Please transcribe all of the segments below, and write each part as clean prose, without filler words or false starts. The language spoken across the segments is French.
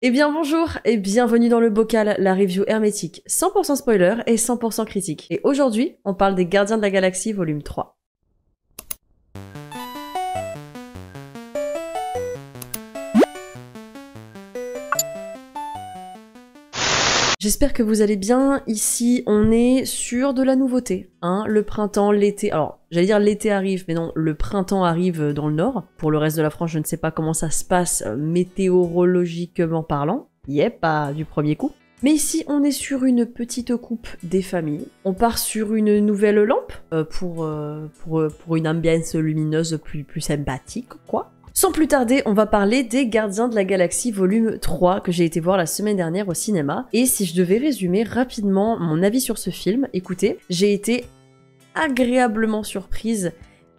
Eh bien bonjour et bienvenue dans le bocal, la review hermétique 100% spoiler et 100% critique. Et aujourd'hui, on parle des Gardiens de la Galaxie volume 3. J'espère que vous allez bien. Ici, on est sur de la nouveauté. Hein, le printemps, l'été... Alors, j'allais dire l'été arrive, mais non, le printemps arrive dans le nord. Pour le reste de la France, je ne sais pas comment ça se passe météorologiquement parlant. Pas du premier coup. Mais ici, on est sur une petite coupe des familles. On part sur une nouvelle lampe pour une ambiance lumineuse plus sympathique, quoi. Sans plus tarder, on va parler des Gardiens de la Galaxie volume 3 que j'ai été voir la semaine dernière au cinéma. Et si je devais résumer rapidement mon avis sur ce film, écoutez, j'ai été agréablement surprise.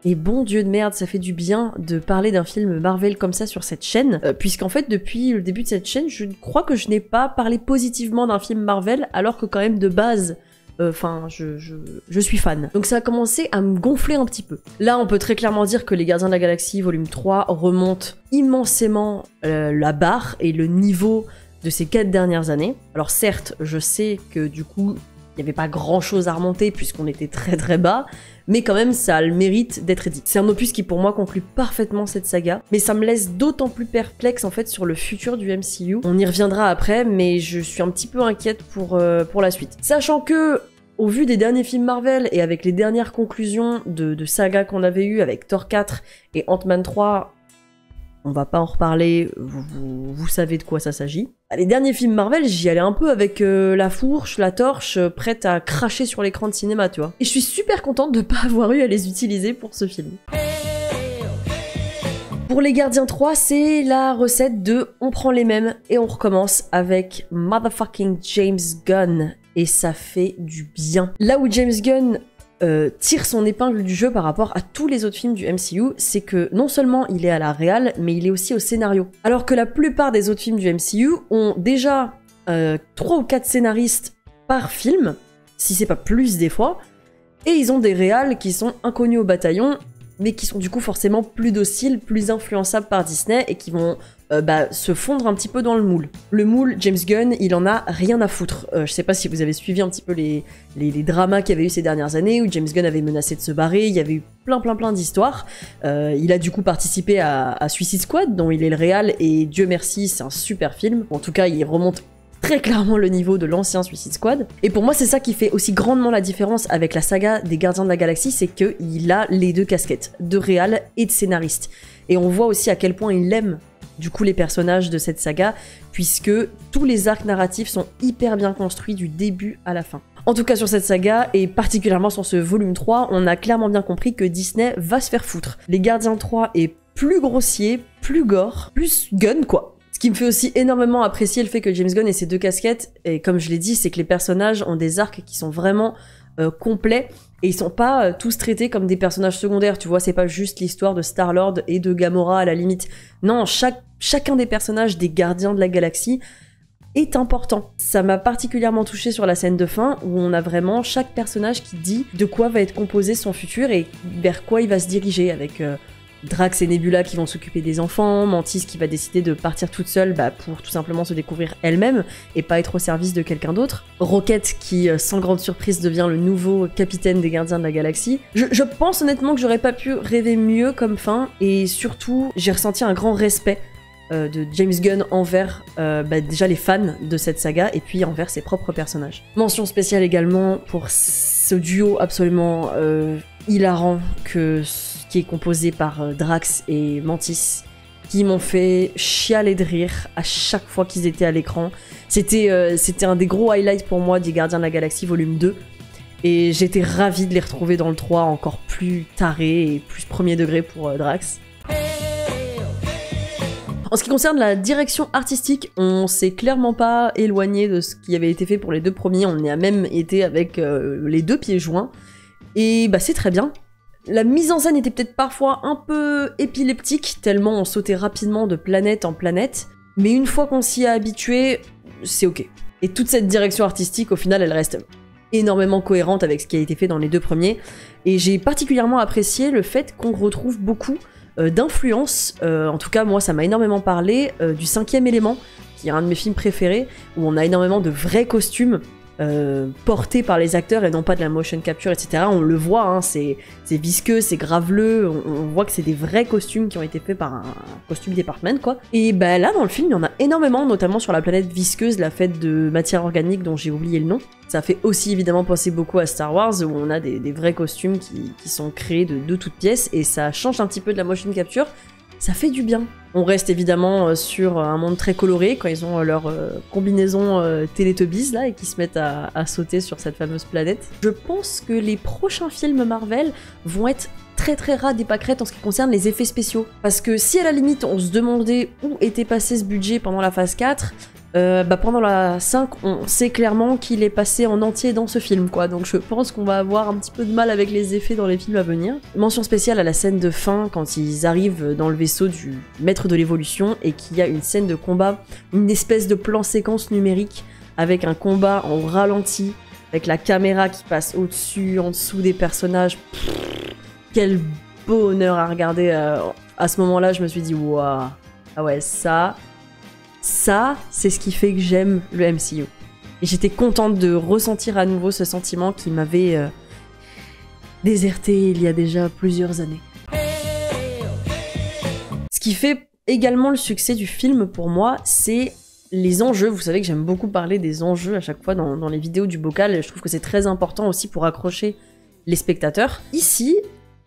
Et bon Dieu de merde, ça fait du bien de parler d'un film Marvel comme ça sur cette chaîne, puisqu'en fait depuis le début de cette chaîne, je crois que je n'ai pas parlé positivement d'un film Marvel, alors que quand même de base... je suis fan. Donc ça a commencé à me gonfler un petit peu. Là, on peut très clairement dire que les Gardiens de la Galaxie volume 3 remontent immensément la barre et le niveau de ces 4 dernières années. Alors certes, je sais que du coup, il n'y avait pas grand chose à remonter puisqu'on était très bas, mais quand même, ça a le mérite d'être dit. C'est un opus qui pour moi conclut parfaitement cette saga, mais ça me laisse d'autant plus perplexe en fait sur le futur du MCU. On y reviendra après, mais je suis un petit peu inquiète pour la suite. Sachant que, au vu des derniers films Marvel et avec les dernières conclusions de saga qu'on avait eues avec Thor 4 et Ant-Man 3, on va pas en reparler, vous savez de quoi ça s'agit. Les derniers films Marvel, j'y allais un peu avec la fourche, la torche, prête à cracher sur l'écran de cinéma, tu vois. Et je suis super contente de pas avoir eu à les utiliser pour ce film. Pour les Gardiens 3, c'est la recette de on prend les mêmes et on recommence avec motherfucking James Gunn. Et ça fait du bien. Là où James Gunn tire son épingle du jeu par rapport à tous les autres films du MCU, c'est que non seulement il est à la réal, mais il est aussi au scénario. Alors que la plupart des autres films du MCU ont déjà 3 ou 4 scénaristes par film, si c'est pas plus des fois, et ils ont des réals qui sont inconnus au bataillon, mais qui sont du coup forcément plus dociles, plus influençables par Disney, et qui vont se fondre un petit peu dans le moule. Le moule, James Gunn, il en a rien à foutre. Je sais pas si vous avez suivi un petit peu les dramas qu'il y avait eu ces dernières années, où James Gunn avait menacé de se barrer, il y avait eu plein d'histoires. Il a du coup participé à Suicide Squad, dont il est le réal, et Dieu merci, c'est un super film. En tout cas, il remonte très clairement le niveau de l'ancien Suicide Squad. Et pour moi, c'est ça qui fait aussi grandement la différence avec la saga des Gardiens de la Galaxie, c'est qu'il a les deux casquettes, de réal et de scénariste. Et on voit aussi à quel point il aime du coup les personnages de cette saga, puisque tous les arcs narratifs sont hyper bien construits du début à la fin. En tout cas sur cette saga, et particulièrement sur ce volume 3, on a clairement bien compris que Disney va se faire foutre. Les Gardiens 3 est plus grossier, plus gore, plus gun quoi. Ce qui me fait aussi énormément apprécier le fait que James Gunn ait ces deux casquettes, et comme je l'ai dit, c'est que les personnages ont des arcs qui sont vraiment complets, et ils sont pas tous traités comme des personnages secondaires, tu vois, c'est pas juste l'histoire de Star-Lord et de Gamora à la limite. Non, chacun des personnages des Gardiens de la Galaxie est important. Ça m'a particulièrement touché sur la scène de fin, où on a vraiment chaque personnage qui dit de quoi va être composé son futur et vers quoi il va se diriger, avec Drax et Nebula qui vont s'occuper des enfants, Mantis qui va décider de partir toute seule pour tout simplement se découvrir elle-même et pas être au service de quelqu'un d'autre. Rocket qui, sans grande surprise, devient le nouveau capitaine des Gardiens de la Galaxie. Je pense honnêtement que j'aurais pas pu rêver mieux comme fin, et surtout j'ai ressenti un grand respect de James Gunn envers déjà les fans de cette saga et puis envers ses propres personnages. Mention spéciale également pour ce duo absolument hilarant qui est composé par Drax et Mantis, qui m'ont fait chialer de rire à chaque fois qu'ils étaient à l'écran. C'était un des gros highlights pour moi des Gardiens de la Galaxie volume 2, et j'étais ravie de les retrouver dans le 3 encore plus tarés et plus premier degré pour Drax. En ce qui concerne la direction artistique, on s'est clairement pas éloigné de ce qui avait été fait pour les 2 premiers, on y a même été avec les 2 pieds joints, et c'est très bien. La mise en scène était peut-être parfois un peu épileptique, tellement on sautait rapidement de planète en planète, mais une fois qu'on s'y est habitué, c'est ok. Et toute cette direction artistique, au final, elle reste énormément cohérente avec ce qui a été fait dans les 2 premiers, et j'ai particulièrement apprécié le fait qu'on retrouve beaucoup d'influence, en tout cas moi ça m'a énormément parlé, du 5e élément, qui est un de mes films préférés, où on a énormément de vrais costumes portés par les acteurs et non pas de la motion capture, etc. On le voit, hein, c'est visqueux, c'est graveleux, on voit que c'est des vrais costumes qui ont été faits par un costume department, quoi. Et bah là, dans le film, il y en a énormément, notamment sur la planète visqueuse, la faite de matière organique dont j'ai oublié le nom. Ça fait aussi évidemment penser beaucoup à Star Wars, où on a des vrais costumes qui sont créés de toutes pièces, et ça change un petit peu de la motion capture. Ça fait du bien. On reste évidemment sur un monde très coloré quand ils ont leur combinaison Teletubbies là et qui se mettent à sauter sur cette fameuse planète. Je pense que les prochains films Marvel vont être très très ras des pâquerettes en ce qui concerne les effets spéciaux. Parce que si à la limite on se demandait où était passé ce budget pendant la phase 4, pendant la 5, on sait clairement qu'il est passé en entier dans ce film, quoi. Donc je pense qu'on va avoir un petit peu de mal avec les effets dans les films à venir. Mention spéciale à la scène de fin, quand ils arrivent dans le vaisseau du maître de l'évolution et qu'il y a une scène de combat, une espèce de plan séquence numérique avec un combat en ralenti, avec la caméra qui passe au-dessus, en dessous des personnages. Quel bonheur à regarder. À ce moment-là, je me suis dit, waouh, ah ouais, ça, c'est ce qui fait que j'aime le MCU. Et j'étais contente de ressentir à nouveau ce sentiment qui m'avait déserté il y a déjà plusieurs années. Ce qui fait également le succès du film pour moi, c'est les enjeux. Vous savez que j'aime beaucoup parler des enjeux à chaque fois dans les vidéos du bocal, et je trouve que c'est très important aussi pour accrocher les spectateurs. Ici,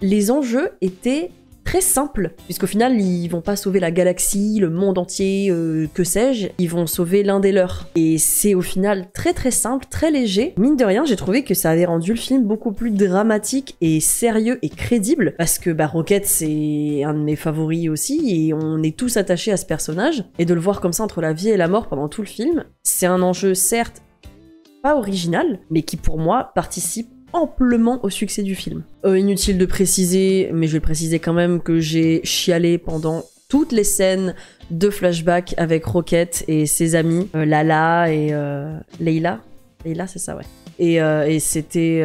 les enjeux étaient très simple, puisqu'au final, ils vont pas sauver la galaxie, le monde entier, que sais-je, ils vont sauver l'un des leurs. Et c'est au final très très simple, très léger. Mine de rien, j'ai trouvé que ça avait rendu le film beaucoup plus dramatique et sérieux et crédible, parce que Rocket, c'est un de mes favoris aussi, et on est tous attachés à ce personnage, et de le voir comme ça entre la vie et la mort pendant tout le film, c'est un enjeu certes pas original, mais qui pour moi participe amplement au succès du film. Inutile de préciser, mais je vais préciser quand même que j'ai chialé pendant toutes les scènes de flashback avec Rocket et ses amis, Lala et Leila. Leila, c'est ça, ouais. Et c'était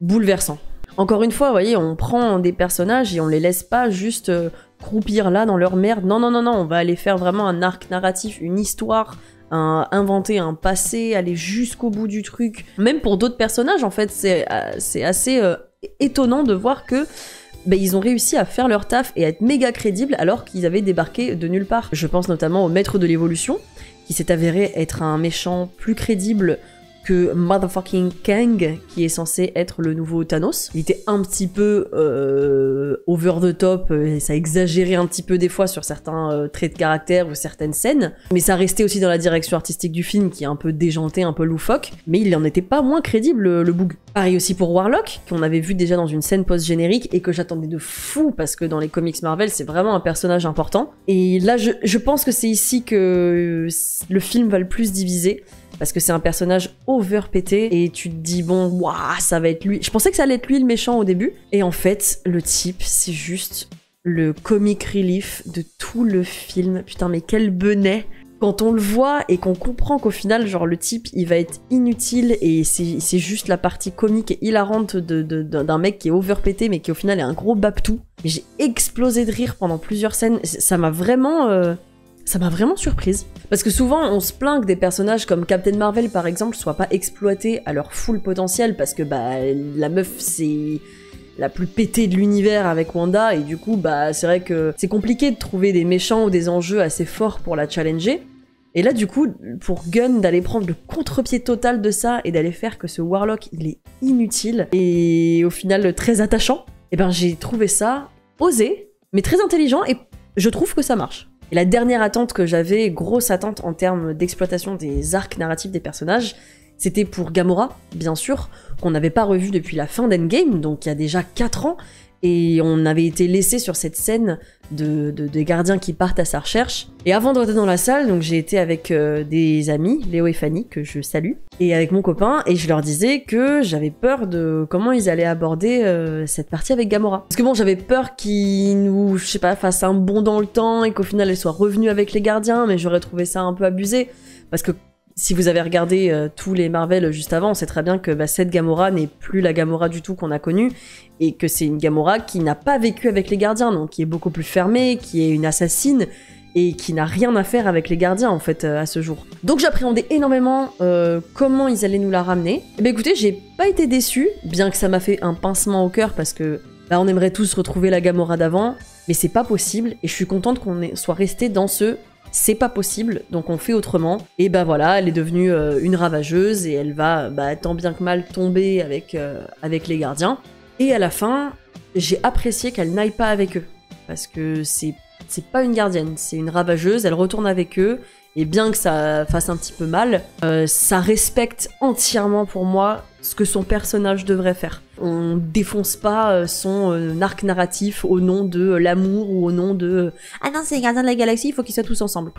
bouleversant. Encore une fois, vous voyez, on prend des personnages et on les laisse pas juste croupir là dans leur merde. Non, non, non, non, on va aller faire vraiment un arc narratif, une histoire, inventer un passé, aller jusqu'au bout du truc. Même pour d'autres personnages, en fait, c'est assez étonnant de voir que ils ont réussi à faire leur taf et à être méga crédibles alors qu'ils avaient débarqué de nulle part. Je pense notamment au maître de l'évolution, qui s'est avéré être un méchant plus crédible que motherfucking Kang, qui est censé être le nouveau Thanos. Il était un petit peu over the top, et ça exagérait un petit peu des fois sur certains traits de caractère ou certaines scènes, mais ça restait aussi dans la direction artistique du film, qui est un peu déjanté, un peu loufoque, mais il en était pas moins crédible, le boug. Pareil aussi pour Warlock, qu'on avait vu déjà dans une scène post-générique, et que j'attendais de fou, parce que dans les comics Marvel, c'est vraiment un personnage important. Et là, je pense que c'est ici que le film va le plus diviser, parce que c'est un personnage overpété et tu te dis bon, waouh, ça va être lui. Je pensais que ça allait être lui le méchant au début, et en fait le type c'est juste le comic relief de tout le film. Putain, mais quel benet quand on le voit et qu'on comprend qu'au final genre le type il va être inutile et c'est juste la partie comique et hilarante d'un mec qui est overpété mais qui au final est un gros baptou. J'ai explosé de rire pendant plusieurs scènes. Ça m'a vraiment surprise. Parce que souvent, on se plaint que des personnages comme Captain Marvel, par exemple, soient pas exploités à leur full potentiel, parce que la meuf, c'est la plus pétée de l'univers avec Wanda, et du coup, c'est vrai que c'est compliqué de trouver des méchants ou des enjeux assez forts pour la challenger. Et là, du coup, pour Gunn d'aller prendre le contre-pied total de ça, et d'aller faire que ce Warlock, il est inutile, et au final, très attachant, j'ai trouvé ça osé, mais très intelligent, et je trouve que ça marche. Et la dernière attente que j'avais, grosse attente en termes d'exploitation des arcs narratifs des personnages, c'était pour Gamora, bien sûr, qu'on n'avait pas revu depuis la fin d'Endgame, donc il y a déjà 4 ans, et on avait été laissé sur cette scène des gardiens qui partent à sa recherche. Et avant de rentrer dans la salle, donc j'ai été avec des amis, Léo et Fanny, que je salue, et avec mon copain, et je leur disais que j'avais peur de comment ils allaient aborder cette partie avec Gamora. Parce que bon, j'avais peur qu'ils nous, je sais pas, fassent un bond dans le temps, et qu'au final elle soit revenue avec les gardiens, mais j'aurais trouvé ça un peu abusé, parce que si vous avez regardé tous les Marvel juste avant, on sait très bien que cette Gamora n'est plus la Gamora du tout qu'on a connue, et que c'est une Gamora qui n'a pas vécu avec les gardiens, donc qui est beaucoup plus fermée, qui est une assassine, et qui n'a rien à faire avec les gardiens en fait à ce jour. Donc j'appréhendais énormément comment ils allaient nous la ramener. Et ben écoutez, j'ai pas été déçue, bien que ça m'a fait un pincement au cœur parce que on aimerait tous retrouver la Gamora d'avant, mais c'est pas possible et je suis contente qu'on soit resté dans ce c'est pas possible, donc on fait autrement. Et bah voilà, elle est devenue une ravageuse et elle va tant bien que mal tomber avec les gardiens. Et à la fin, j'ai apprécié qu'elle n'aille pas avec eux, parce que c'est pas une gardienne, c'est une ravageuse, elle retourne avec eux, et bien que ça fasse un petit peu mal, ça respecte entièrement pour moi ce que son personnage devrait faire. On défonce pas son arc narratif au nom de l'amour ou au nom de « Ah non, c'est les gardiens de la galaxie, il faut qu'ils soient tous ensemble ».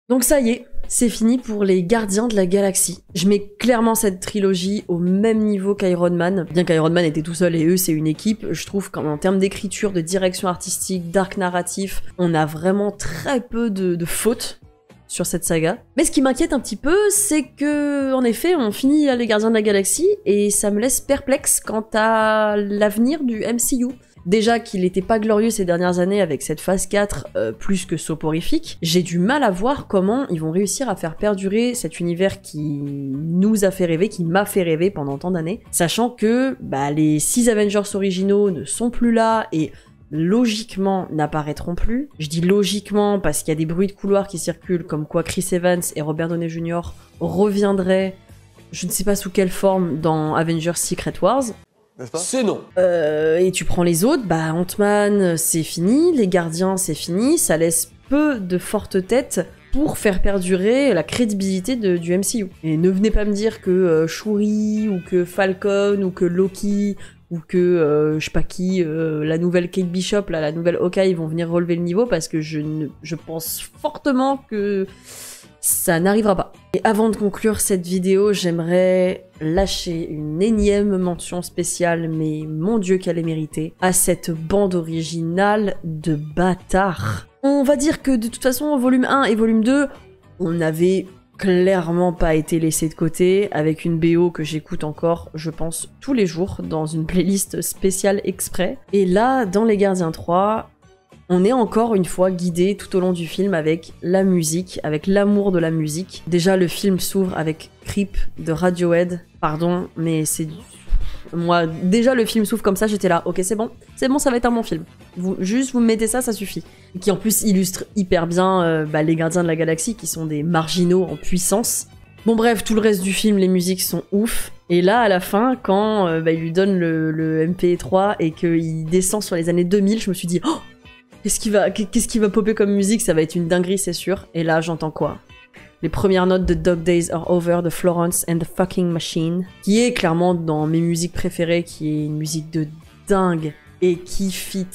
Donc ça y est, c'est fini pour les gardiens de la galaxie. Je mets clairement cette trilogie au même niveau qu'Iron Man. Bien qu'Iron Man était tout seul et eux c'est une équipe, je trouve qu'en termes d'écriture, de direction artistique, d'arc narratif, on a vraiment très peu de fautes sur cette saga. Mais ce qui m'inquiète un petit peu, c'est que, en effet, on finit les gardiens de la galaxie et ça me laisse perplexe quant à l'avenir du MCU. Déjà qu'il n'était pas glorieux ces dernières années avec cette phase 4 plus que soporifique, j'ai du mal à voir comment ils vont réussir à faire perdurer cet univers qui nous a fait rêver, qui m'a fait rêver pendant tant d'années, sachant que les 6 Avengers originaux ne sont plus là et logiquement n'apparaîtront plus. Je dis logiquement parce qu'il y a des bruits de couloir qui circulent comme quoi Chris Evans et Robert Downey Jr. reviendraient, je ne sais pas sous quelle forme, dans Avengers Secret Wars. C'est non. Et tu prends les autres, Ant-Man c'est fini, les Gardiens c'est fini, ça laisse peu de fortes têtes pour faire perdurer la crédibilité du MCU. Et ne venez pas me dire que Shuri ou que Falcon ou que Loki ou que je sais pas qui, la nouvelle Kate Bishop, là, la nouvelle Hawkeye vont venir relever le niveau parce que je pense fortement que ça n'arrivera pas. Et avant de conclure cette vidéo, j'aimerais lâcher une énième mention spéciale, mais mon Dieu qu'elle est méritée, à cette bande originale de bâtards. On va dire que de toute façon, volume 1 et volume 2, on n'avait clairement pas été laissé de côté, avec une BO que j'écoute encore, je pense, tous les jours, dans une playlist spéciale exprès. Et là, dans Les Gardiens 3... on est encore une fois guidé tout au long du film avec la musique, avec l'amour de la musique. Déjà, le film s'ouvre avec Creep de Radiohead. Pardon, mais c'est... Moi, déjà, le film s'ouvre comme ça, j'étais là. Ok, c'est bon, ça va être un bon film. Vous me mettez ça, ça suffit. Qui en plus illustre hyper bien les gardiens de la galaxie, qui sont des marginaux en puissance. Bon bref, tout le reste du film, les musiques sont ouf. Et là, à la fin, quand il lui donne le MP3 et qu'il descend sur les années 2000, je me suis dit... Oh, qu'est-ce qui va popper comme musique? Ça va être une dinguerie, c'est sûr. Et là, j'entends quoi? Les premières notes de Dog Days Are Over de Florence and the Fucking Machine, qui est clairement dans mes musiques préférées, qui est une musique de dingue et qui fit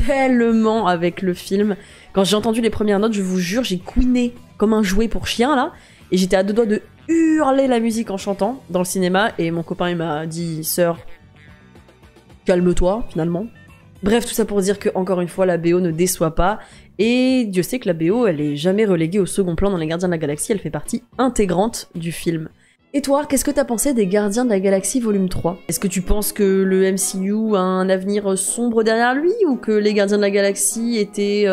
tellement avec le film. Quand j'ai entendu les premières notes, je vous jure, j'ai couiné comme un jouet pour chien, là, et j'étais à deux doigts de hurler la musique en chantant dans le cinéma, et mon copain, il m'a dit « Sœur, calme-toi, finalement ». Bref, tout ça pour dire que, encore une fois, la BO ne déçoit pas, et Dieu sait que la BO, elle est jamais reléguée au second plan dans Les Gardiens de la Galaxie, elle fait partie intégrante du film. Et toi, qu'est-ce que t'as pensé des Gardiens de la Galaxie volume 3? Est-ce que tu penses que le MCU a un avenir sombre derrière lui, ou que les Gardiens de la Galaxie étaient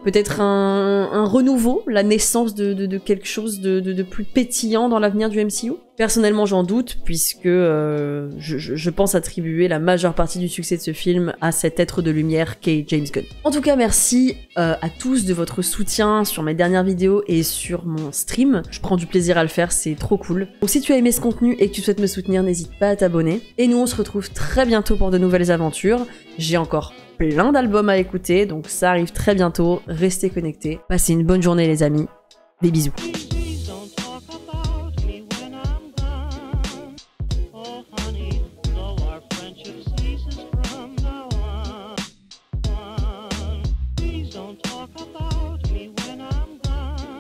peut-être un renouveau, la naissance de quelque chose de plus pétillant dans l'avenir du MCU? Personnellement, j'en doute, puisque je pense attribuer la majeure partie du succès de ce film à cet être de lumière qu'est James Gunn. En tout cas, merci à tous de votre soutien sur mes dernières vidéos et sur mon stream. Je prends du plaisir à le faire, c'est trop cool. Donc si tu as aimé ce contenu et que tu souhaites me soutenir, n'hésite pas à t'abonner. Et nous, on se retrouve très bientôt pour de nouvelles aventures. J'ai encore plein d'albums à écouter, donc ça arrive très bientôt. Restez connectés. Passez une bonne journée les amis. Des bisous.